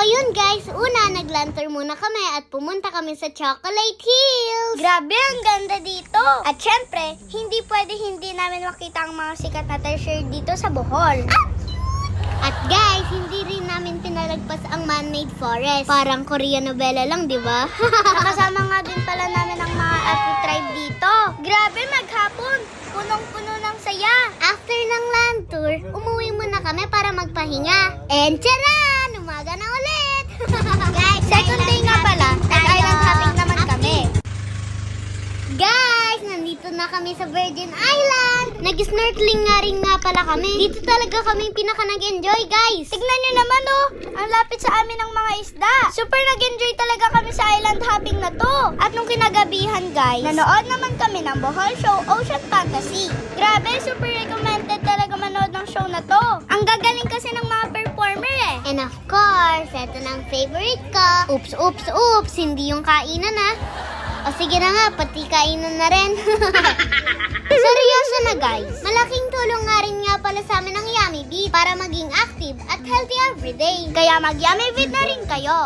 ayun guys, una naglantor muna kami at pumunta kami sa Chocolate Hills. Grabe, ang ganda dito. At syempre, hindi pwede hindi namin makita ang mga sikat na tertiary dito sa Bohol. At guys, hindi rin namin pinalagpas ang man-made forest. Parang Korean novela lang, di ba? Nakasama nga din pala namin ang mga Ati tribe dito. Grabe, maghapon. Punong-puno ng saya. After ng land tour, umuwi muna kami para magpahinga. And charan! Umaga na ulit! Guys, second day nga pala. Nag-island hopping naman kami. Guys, nandito na kami sa Virgin Island. Nag-snorkeling nga rin nga pala kami. Dito talaga kami pinaka nag-enjoy, guys. Tignan nyo naman oh, ang lapit sa amin ng mga isda. Super nag-enjoy talaga kami sa island hopping na to. At nung kinagabihan guys, nanood naman kami ng Bohol Show Ocean Fantasy. Grabe, super recommended talaga manood ng show na to. Ang gagaling kasi ng mga performer eh. And of course, eto na ang favorite ko. Oops, oops, oops. Hindi yung kainan ah. O sige na nga, pati kainan na rin. Seryoso na guys. Malaking tulong nga rin nga pala sa amin ang Yummy Beat para maging active at healthy everyday. Kaya mag-yummy vid na rin kayo.